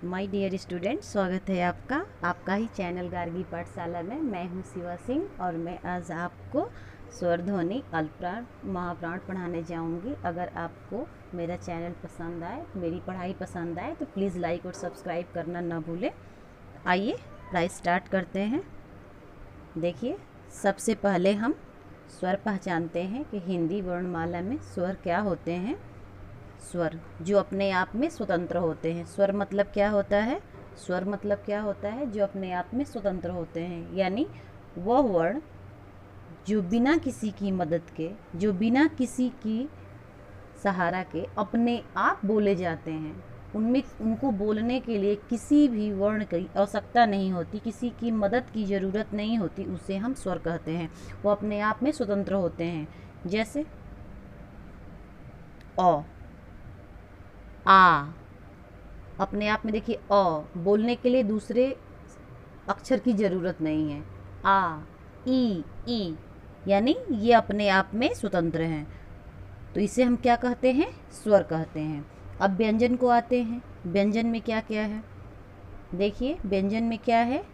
My dear student, स्वागत है आपका ही चैनल गार्गी पाठशाला में। मैं हूं शिवा सिंह और मैं आज आपको स्वर ध्वनि अल्पप्राण महाप्राण पढ़ाने जाऊंगी। अगर आपको मेरा चैनल पसंद आए, मेरी पढ़ाई पसंद आए तो प्लीज़ लाइक और सब्सक्राइब करना ना भूलें। आइए पढ़ाई स्टार्ट करते हैं। देखिए, सबसे पहले हम स्वर पहचानते हैं कि हिंदी वर्णमाला में स्वर क्या होते हैं। स्वर जो अपने आप में स्वतंत्र होते हैं। स्वर मतलब क्या होता है? स्वर मतलब क्या होता है? जो अपने आप में स्वतंत्र होते हैं, यानी वह वर्ण जो बिना किसी की मदद के, जो बिना किसी की सहारा के अपने आप बोले जाते हैं। उनमें उनको बोलने के लिए किसी भी वर्ण की आवश्यकता नहीं होती, किसी की मदद की ज़रूरत नहीं होती, उसे हम स्वर कहते हैं। वो अपने आप में स्वतंत्र होते हैं। जैसे अ, आ, अपने आप में देखिए अ बोलने के लिए दूसरे अक्षर की ज़रूरत नहीं है। आ, ई, यानी ये अपने आप में स्वतंत्र हैं, तो इसे हम क्या कहते हैं? स्वर कहते हैं। अब व्यंजन को आते हैं। व्यंजन में क्या क्या है? देखिए, व्यंजन में क्या है?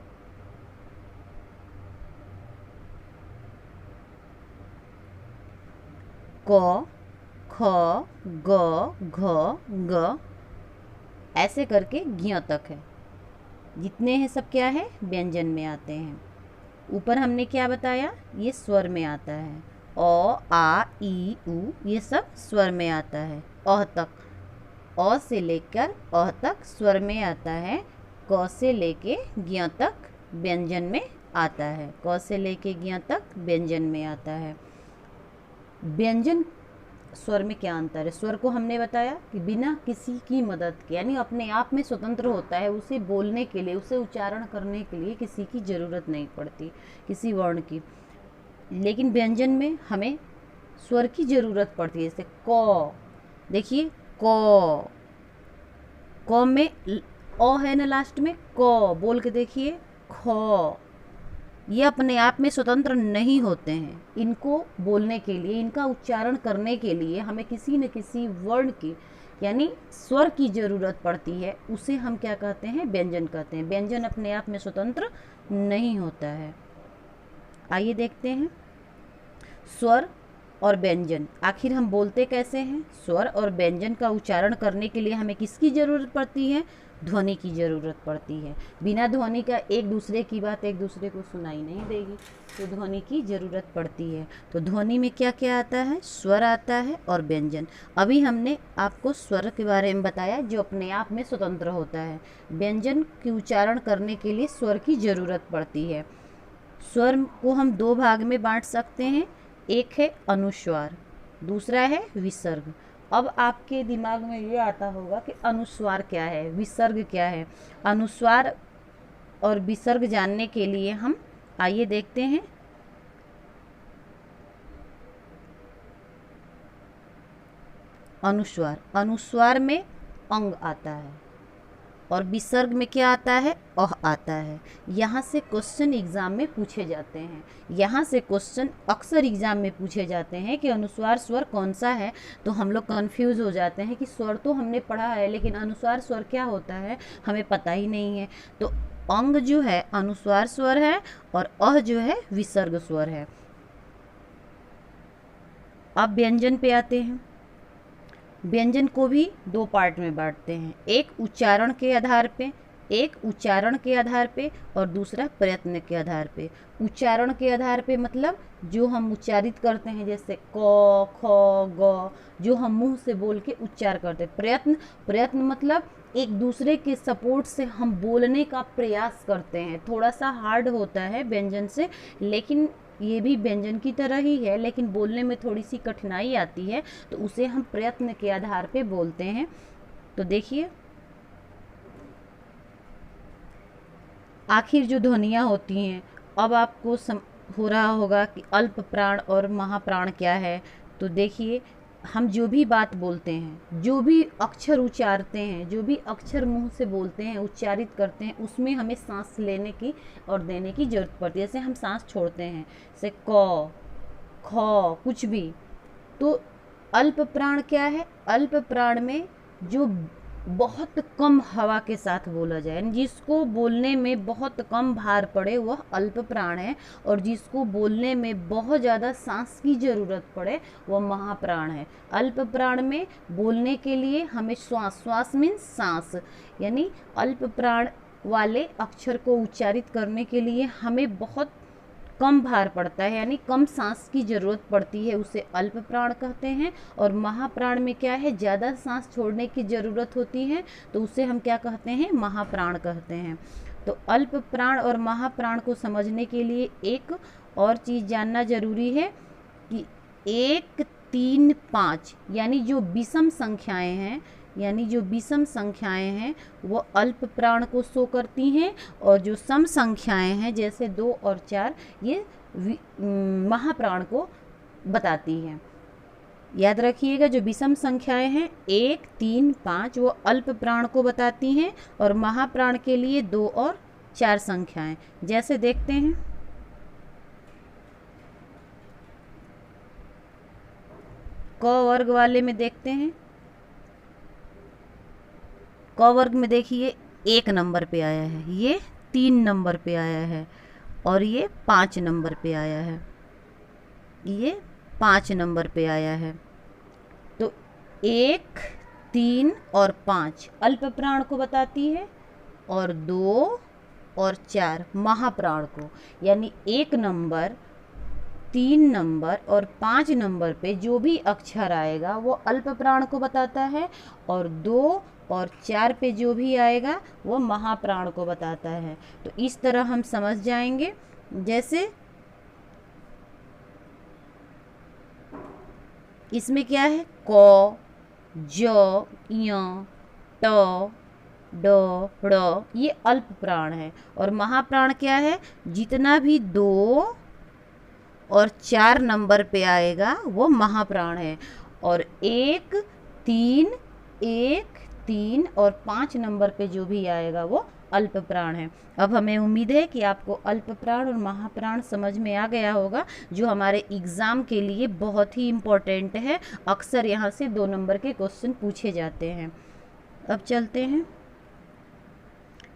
क, ख, ग, घ, ग, ऐसे करके ज्ञ तक है। जितने हैं सब क्या है? व्यंजन में आते हैं। ऊपर हमने क्या बताया? ये स्वर में आता है। अ, आ, ई, उ, ये सब स्वर में आता है। अह तक, अ से लेकर अह तक स्वर में आता है। क से लेके ज्ञ तक व्यंजन में आता है। क से लेके ज्ञ तक व्यंजन में आता है। व्यंजन स्वर में क्या अंतर है? स्वर को हमने बताया कि बिना किसी की मदद के, यानी अपने आप में स्वतंत्र होता है। उसे बोलने के लिए, उसे उच्चारण करने के लिए किसी की ज़रूरत नहीं पड़ती, किसी वर्ण की। लेकिन व्यंजन में हमें स्वर की ज़रूरत पड़ती है। जैसे क, देखिए क में अ है ना लास्ट में, क बोल के देखिए। ख, ये अपने आप में स्वतंत्र नहीं होते हैं। इनको बोलने के लिए, इनका उच्चारण करने के लिए हमें किसी न किसी वर्ण की, यानी स्वर की ज़रूरत पड़ती है। उसे हम क्या कहते हैं? व्यंजन कहते हैं। व्यंजन अपने आप में स्वतंत्र नहीं होता है। आइए देखते हैं स्वर और व्यंजन। आखिर हम बोलते कैसे हैं? स्वर और व्यंजन का उच्चारण करने के लिए हमें किसकी ज़रूरत पड़ती है? ध्वनि की ज़रूरत पड़ती है। बिना ध्वनि का एक दूसरे की बात एक दूसरे को सुनाई नहीं देगी, तो ध्वनि की ज़रूरत पड़ती है। तो ध्वनि में क्या क्या आता है? स्वर आता है और व्यंजन। अभी हमने आपको स्वर के बारे में बताया जो अपने आप में स्वतंत्र होता है। व्यंजन के उच्चारण करने के लिए स्वर की ज़रूरत पड़ती है। स्वर को हम दो भाग में बांट सकते हैं। एक है अनुस्वार, दूसरा है विसर्ग। अब आपके दिमाग में ये आता होगा कि अनुस्वार क्या है, विसर्ग क्या है। अनुस्वार और विसर्ग जानने के लिए हम आइए देखते हैं। अनुस्वार, अनुस्वार में अंग आता है और विसर्ग में क्या आता है? अह आता है। यहाँ से क्वेश्चन एग्ज़ाम में पूछे जाते हैं। यहाँ से क्वेश्चन अक्सर एग्ज़ाम में पूछे जाते हैं कि अनुस्वार स्वर कौन सा है। तो हम लोग कन्फ्यूज़ हो जाते हैं कि स्वर तो हमने पढ़ा है, लेकिन अनुस्वार स्वर क्या होता है हमें पता ही नहीं है। तो अंग जो है अनुस्वार स्वर है और अह जो है विसर्ग स्वर है। अब व्यंजन पे आते हैं। व्यंजन को भी दो पार्ट में बांटते हैं। एक उच्चारण के आधार पे, एक उच्चारण के आधार पे और दूसरा प्रयत्न के आधार पे। उच्चारण के आधार पे मतलब जो हम उच्चारित करते हैं, जैसे क, ख, ग, जो हम मुंह से बोल के उच्चार करते हैं। प्रयत्न, प्रयत्न मतलब एक दूसरे के सपोर्ट से हम बोलने का प्रयास करते हैं। थोड़ा सा हार्ड होता है व्यंजन से, लेकिन ये भी व्यंजन की तरह ही है, लेकिन बोलने में थोड़ी सी कठिनाई आती है, तो उसे हम प्रयत्न के आधार पे बोलते हैं। तो देखिए, आखिर जो ध्वनियाँ होती हैं, अब आपको हो रहा होगा कि अल्प प्राण और महाप्राण क्या है। तो देखिए, हम जो भी बात बोलते हैं, जो भी अक्षर उच्चारते हैं, जो भी अक्षर मुंह से बोलते हैं, उच्चारित करते हैं, उसमें हमें सांस लेने की और देने की जरूरत पड़ती है। जैसे हम सांस छोड़ते हैं, जैसे क, ख, कुछ भी। तो अल्प प्राण क्या है? अल्प प्राण में जो बहुत कम हवा के साथ बोला जाए, यानी जिसको बोलने में बहुत कम भार पड़े वह अल्प प्राण है, और जिसको बोलने में बहुत ज़्यादा सांस की ज़रूरत पड़े वह महाप्राण है। अल्प प्राण में बोलने के लिए हमें श्वास, श्वास मीन्स सांस, यानी अल्प प्राण वाले अक्षर को उच्चारित करने के लिए हमें बहुत कम भार पड़ता है, यानी कम सांस की ज़रूरत पड़ती है, उसे अल्प प्राण कहते हैं। और महाप्राण में क्या है, ज़्यादा सांस छोड़ने की ज़रूरत होती है, तो उसे हम क्या कहते हैं, महाप्राण कहते हैं। तो अल्प प्राण और महाप्राण को समझने के लिए एक और चीज़ जानना जरूरी है कि 1, 3, 5 यानी जो विषम संख्याएं हैं, यानी जो विषम संख्याएं हैं वो अल्प प्राण को शो करती हैं, और जो सम संख्याएं हैं जैसे 2 और 4 ये महाप्राण को बताती हैं। याद रखिएगा, जो विषम संख्याएं हैं 1, 3, 5 वो अल्प प्राण को बताती हैं, और महाप्राण के लिए 2 और 4 संख्याएं। जैसे देखते हैं, क वर्ग वाले में देखते हैं, क वर्ग में देखिए 1 नंबर पे आया है, ये 3 नंबर पे आया है, और ये 5 नंबर पे आया है, ये 5 नंबर पे आया है। तो 1, 3 और 5 अल्प प्राण को बताती है, और 2 और 4 महाप्राण को। यानी 1 नंबर, 3 नंबर और 5 नंबर पे जो भी अक्षर आएगा वो अल्प प्राण को बताता है, और 2 और 4 पे जो भी आएगा वो महाप्राण को बताता है। तो इस तरह हम समझ जाएंगे। जैसे इसमें क्या है, क, ज, य, ट, ड, ड़ ये अल्प प्राण है, और महाप्राण क्या है, जितना भी 2 और 4 नंबर पे आएगा वो महाप्राण है, और 1, 3 और 5 नंबर पे जो भी आएगा वो अल्प प्राण है। अब हमें उम्मीद है कि आपको अल्प प्राण और महाप्राण समझ में आ गया होगा, जो हमारे एग्ज़ाम के लिए बहुत ही इम्पोर्टेंट है। अक्सर यहाँ से 2 नंबर के क्वेश्चन पूछे जाते हैं। अब चलते हैं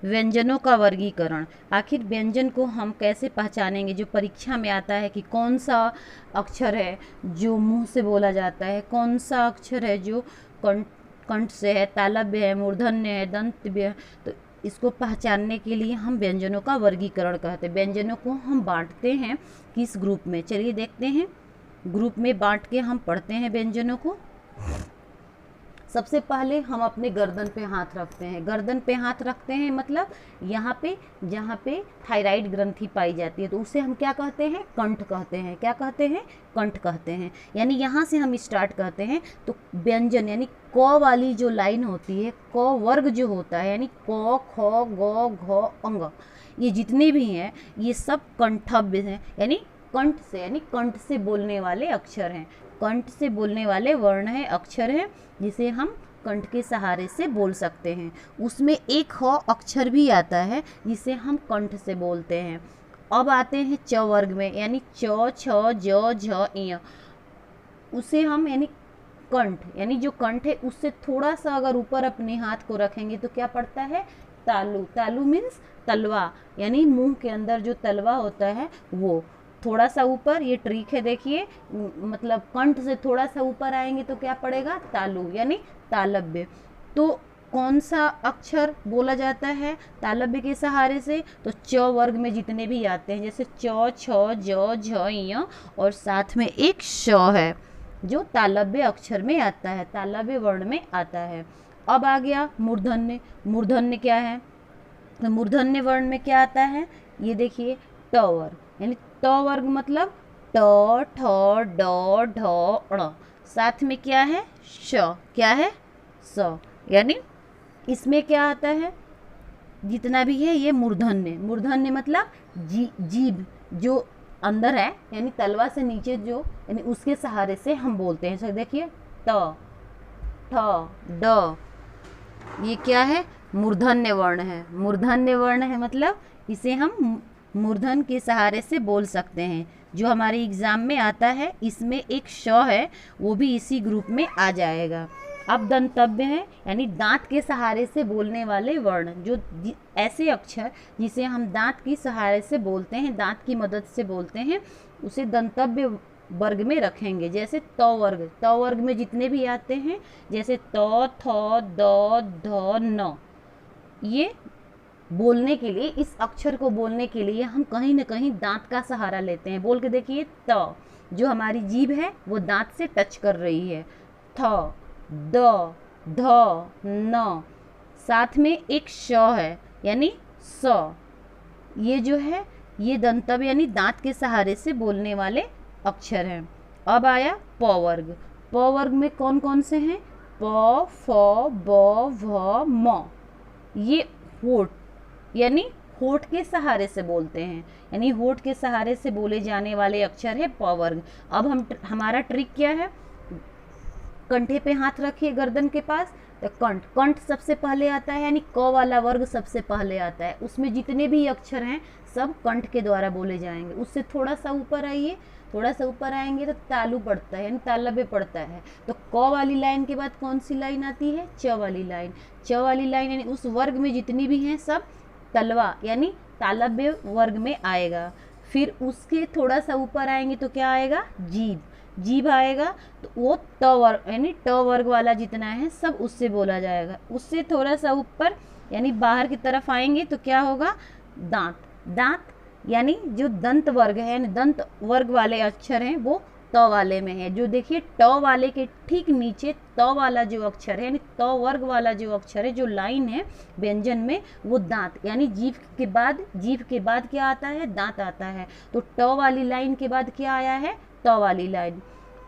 व्यंजनों का वर्गीकरण। आखिर व्यंजन को हम कैसे पहचानेंगे, जो परीक्षा में आता है कि कौन सा अक्षर है जो मुंह से बोला जाता है, कौन सा अक्षर है जो कंठ से है, तालव्य है, मूर्धन्य है, दंत्य है। तो इसको पहचानने के लिए हम व्यंजनों का वर्गीकरण कहते हैं। व्यंजनों को हम बांटते हैं किस ग्रुप में, चलिए देखते हैं। ग्रुप में बांट के हम पढ़ते हैं व्यंजनों को। सबसे पहले हम अपने गर्दन पे हाथ रखते हैं। गर्दन पे हाथ रखते हैं मतलब यहाँ पे जहाँ पे थायराइड ग्रंथि पाई जाती है, तो उसे हम क्या कहते हैं, कंठ कहते हैं। क्या कहते हैं, कंठ कहते हैं। यानी यहाँ से हम स्टार्ट करते हैं। तो व्यंजन यानी क वाली जो लाइन होती है, क वर्ग जो होता है, यानी क, ख, ग, घ, अंग, ये जितने भी हैं ये सब कंठव्य हैं, यानी कंठ से, यानी कंठ से बोलने वाले अक्षर हैं। कंठ से बोलने वाले वर्ण है, अक्षर है, जिसे हम कंठ के सहारे से बोल सकते हैं। उसमें एक ह अक्षर भी आता है जिसे हम कंठ से बोलते हैं। अब आते हैं च वर्ग में, यानी च, छ, ज, झ, ञ। उसे हम यानी कंठ, यानी जो कंठ है उससे थोड़ा सा अगर ऊपर अपने हाथ को रखेंगे तो क्या पड़ता है, तालु। तालु मीन्स तलवा, यानी मुंह के अंदर जो तलवा होता है वो थोड़ा सा ऊपर। ये ट्रिक है, देखिए, मतलब कंठ से थोड़ा सा ऊपर आएंगे तो क्या पड़ेगा, तालु, यानी तालव्य। तो कौन सा अक्षर बोला जाता है तालव्य के सहारे से, तो च वर्ग में जितने भी आते हैं, जैसे च, छ, ज, झ, ञ, और साथ में एक श है जो तालव्य अक्षर में आता है, तालव्य वर्ण में आता है। अब आ गया मूर्धन्य। मूर्धन्य क्या है, तो मूर्धन्य वर्ण में क्या आता है, ये देखिए ट वर्ग, यानी ट वर्ग मतलब ट, ठ, ड, ढ, ण, साथ में क्या है, श, क्या है, स, यानी इसमें क्या आता है, जितना भी है ये मूर्धन्य। मूर्धन्य मतलब जीभ जो अंदर है, यानी तलवा से नीचे जो, यानी उसके सहारे से हम बोलते हैं। सर देखिए ट, ठ, ड, ये क्या है, मूर्धन्य वर्ण है। मूर्धन्य वर्ण है मतलब इसे हम मूर्धन के सहारे से बोल सकते हैं। जो हमारे एग्जाम में आता है इसमें एक श है, वो भी इसी ग्रुप में आ जाएगा। अब दंतव्य है यानी दांत के सहारे से बोलने वाले वर्ण, जो ऐसे अक्षर जिसे हम दांत की सहारे से बोलते हैं, दांत की मदद से बोलते हैं, उसे दंतव्य वर्ग में रखेंगे। जैसे त वर्ग, त वर्ग में जितने भी आते हैं, जैसे त, थ, द, ध, न, ये बोलने के लिए, इस अक्षर को बोलने के लिए हम कहीं ना कहीं दांत का सहारा लेते हैं। बोल के देखिए, त, जो हमारी जीभ है वो दांत से टच कर रही है, थ, द, ध, न, साथ में एक श है यानी स, ये जो है ये दंतव्य यानी दांत के सहारे से बोलने वाले अक्षर हैं। अब आया प वर्ग। प वर्ग में कौन कौन से हैं? प, फ, ब, भ, म। ये होठ यानी होठ के सहारे से बोलते हैं, यानी होठ के सहारे से बोले जाने वाले अक्षर है प वर्ग। अब हमारा ट्रिक क्या है? कंठे पे हाथ रखिए गर्दन के पास, तो कंठ सबसे पहले आता है, यानी क वाला वर्ग सबसे पहले आता है। उसमें जितने भी अक्षर हैं सब कंठ के द्वारा बोले जाएंगे। उससे थोड़ा सा ऊपर आइए, थोड़ा सा ऊपर आएंगे तो तालु पड़ता है यानी तालव्य पड़ता है। तो क वाली लाइन के बाद कौन सी लाइन आती है? च वाली लाइन। च वाली लाइन यानी उस वर्ग में जितनी भी हैं सब तलवा यानी तालव्य वर्ग में आएगा। फिर उसके थोड़ा सा ऊपर आएंगे तो क्या आएगा? जीभ। जीभ आएगा तो वो त वर्ग यानी ट वर्ग वाला जितना है सब उससे बोला जाएगा। उससे थोड़ा सा ऊपर यानी बाहर की तरफ आएंगे तो क्या होगा? दांत। दांत यानी जो दंत वर्ग है, यानी दंत वर्ग वाले अक्षर हैं वो त वाले में है। जो देखिए ट वाले के ठीक नीचे त वाला जो अक्षर है यानी त वर्ग वाला जो अक्षर है, जो लाइन है व्यंजन में, वो दांत यानी जीभ के बाद क्या आता है? दांत आता है। तो ट वाली लाइन के बाद क्या आया है? त वाली लाइन।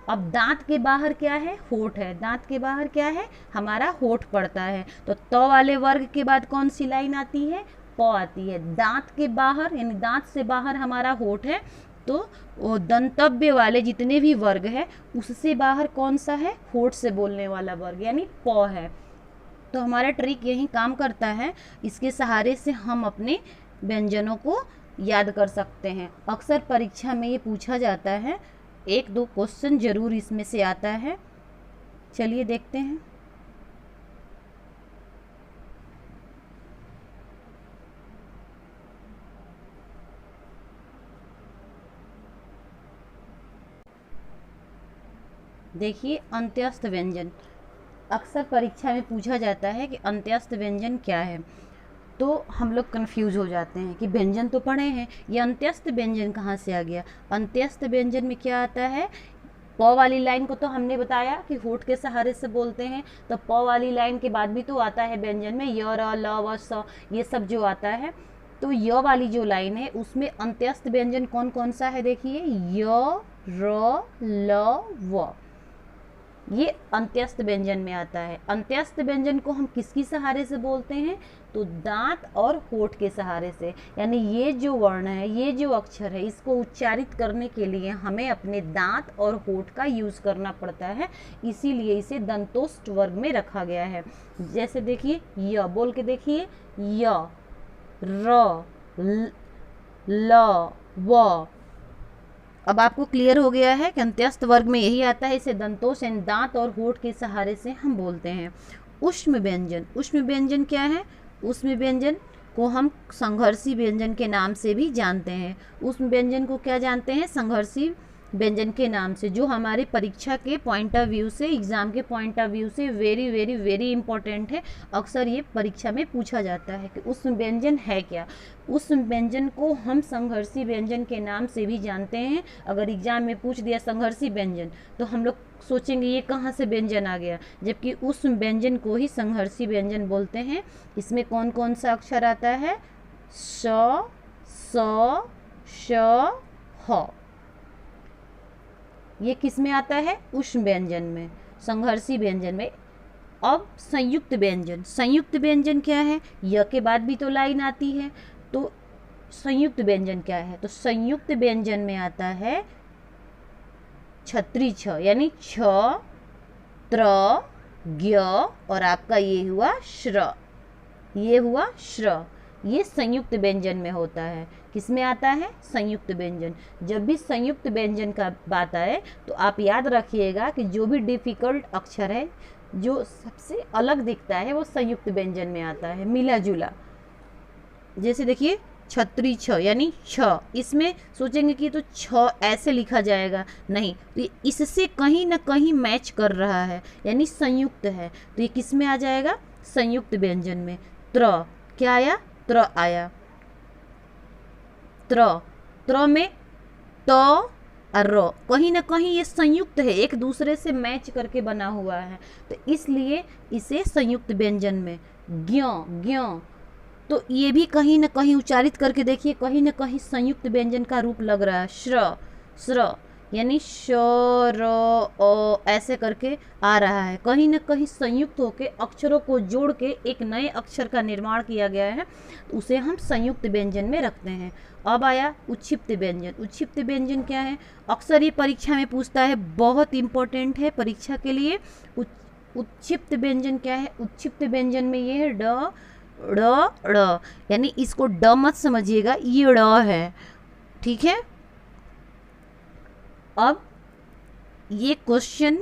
अब दांत के बाहर क्या है? होठ है। दांत के बाहर क्या है? हमारा होठ पड़ता है। तो त वाले वर्ग के बाद कौन सी लाइन आती है? प आती है। दांत के बाहर यानी दांत से बाहर हमारा होठ है, तो वो दंतव्य वाले जितने भी वर्ग है उससे बाहर कौन सा है? होठ से बोलने वाला वर्ग यानी प है। तो हमारा ट्रिक यही काम करता है, इसके सहारे से हम अपने व्यंजनों को याद कर सकते हैं। अक्सर परीक्षा में ये पूछा जाता है, एक दो क्वेश्चन जरूर इसमें से आता है। चलिए देखते हैं। देखिए, अंत्यस्थ व्यंजन अक्सर परीक्षा में पूछा जाता है कि अंत्यस्थ व्यंजन क्या है। तो हम लोग कंफ्यूज हो जाते हैं कि व्यंजन तो पढ़े हैं, ये अंत्यस्थ व्यंजन कहाँ से आ गया। अंत्यस्थ व्यंजन में क्या आता है? प वाली लाइन को तो हमने बताया कि होठ के सहारे से बोलते हैं, तो प वाली लाइन के बाद भी तो आता है व्यंजन में य, र, ल, व, स, ये सब जो आता है। तो य वाली जो लाइन है उसमें अंत्यस्थ व्यंजन कौन कौन सा है? देखिए, य, र, ल, व, ये अंत्यस्थ व्यंजन में आता है। अंत्यस्थ व्यंजन को हम किसकी सहारे से बोलते हैं? तो दांत और होठ के सहारे से। यानी ये जो वर्ण है, ये जो अक्षर है, इसको उच्चारित करने के लिए हमें अपने दांत और होठ का यूज करना पड़ता है, इसीलिए इसे दंतोष्ठ वर्ग में रखा गया है। जैसे देखिए, य बोल के देखिए, य, र, ल, व। अब आपको क्लियर हो गया है कि अंत्यस्थ वर्ग में यही आता है, इसे दंतोष यानी दांत और होठ के सहारे से हम बोलते हैं। ऊष्म व्यंजन। ऊष्म व्यंजन क्या है? ऊष्म व्यंजन को हम संघर्षी व्यंजन के नाम से भी जानते हैं। ऊष्म व्यंजन को क्या जानते हैं? संघर्षी व्यंजन के नाम से, जो हमारे परीक्षा के पॉइंट ऑफ व्यू से, एग्जाम के पॉइंट ऑफ व्यू से वेरी वेरी वेरी इंपॉर्टेंट है। अक्सर ये परीक्षा में पूछा जाता है कि ऊष्म व्यंजन है क्या। ऊष्म व्यंजन को हम संघर्षी व्यंजन के नाम से भी जानते हैं। अगर एग्जाम में पूछ दिया संघर्षी व्यंजन तो हम लोग सोचेंगे ये कहाँ से व्यंजन आ गया, जबकि ऊष्म व्यंजन को ही संघर्षी व्यंजन बोलते हैं। इसमें कौन कौन सा अक्षर आता है? श, स, श, ह। ये किस में आता है? ऊष्म व्यंजन में, संघर्षी व्यंजन में। अब संयुक्त व्यंजन। संयुक्त व्यंजन क्या है? य के बाद भी तो लाइन आती है, तो संयुक्त व्यंजन क्या है? तो संयुक्त व्यंजन में आता है छत्री छ, यानी छ, त्र, ज्ञ और आपका ये हुआ श्र, ये हुआ श्र। ये संयुक्त व्यंजन में होता है। किस में आता है? संयुक्त व्यंजन। जब भी संयुक्त व्यंजन का बात आए तो आप याद रखिएगा कि जो भी डिफिकल्ट अक्षर है जो सबसे अलग दिखता है वो संयुक्त व्यंजन में आता है, मिला जुला। जैसे देखिए छतरी छ यानी छ, इसमें सोचेंगे कि तो छ ऐसे लिखा जाएगा, नहीं, तो ये इससे कहीं ना कहीं मैच कर रहा है यानी संयुक्त है, तो ये किस में आ जाएगा, संयुक्त व्यंजन में। त्र, क्या आया, त्र आया। त्र, त्र में त और र, कहीं ना कहीं ये संयुक्त है, एक दूसरे से मैच करके बना हुआ है, तो इसलिए इसे संयुक्त व्यंजन में। ज्ञ, ज्ञ, तो ये भी कहीं ना कहीं उच्चारित करके देखिए, कहीं ना कहीं संयुक्त व्यंजन का रूप लग रहा है। श्र, श्र यानी श र अ ऐसे करके आ रहा है, कहीं ना कहीं संयुक्त होके अक्षरों को जोड़ के एक नए अक्षर का निर्माण किया गया है, उसे हम संयुक्त व्यंजन में रखते हैं। अब आया उच्छिप्त व्यंजन। उच्छिप्त व्यंजन क्या है, अक्सर ये परीक्षा में पूछता है, बहुत इंपॉर्टेंट है परीक्षा के लिए। उच्छिप्त व्यंजन क्या है, उच्छिप्त व्यंजन में ये है ड ड़ ड़, यानी इसको ड मत समझिएगा, ये ड़ है, ठीक है। अब ये क्वेश्चन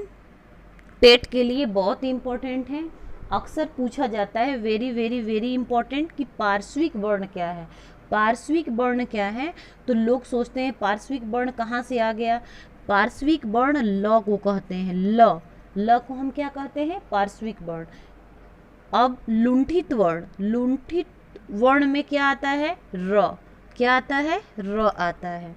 टेट के लिए बहुत इंपॉर्टेंट है, अक्सर पूछा जाता है, वेरी वेरी वेरी इंपॉर्टेंट, कि पार्श्विक वर्ण क्या है। पार्श्विक वर्ण क्या है, तो लोग सोचते हैं पार्श्विक वर्ण कहाँ से आ गया। पार्श्विक वर्ण ल को कहते हैं, ल, ल को हम क्या कहते हैं, पार्श्विक वर्ण। अब लुंठित वर्ण, लुंठित वर्ण में क्या आता है, र, क्या आता है, र आता है।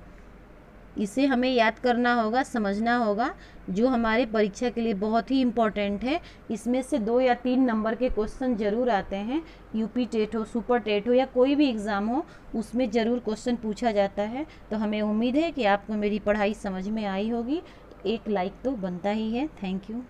इसे हमें याद करना होगा, समझना होगा, जो हमारे परीक्षा के लिए बहुत ही इम्पोर्टेंट है। इसमें से 2 या 3 नंबर के क्वेश्चन जरूर आते हैं, यूपी टेट हो, सुपर टेट हो, या कोई भी एग्ज़ाम हो, उसमें ज़रूर क्वेश्चन पूछा जाता है। तो हमें उम्मीद है कि आपको मेरी पढ़ाई समझ में आई होगी। एक लाइक तो बनता ही है। Thank you.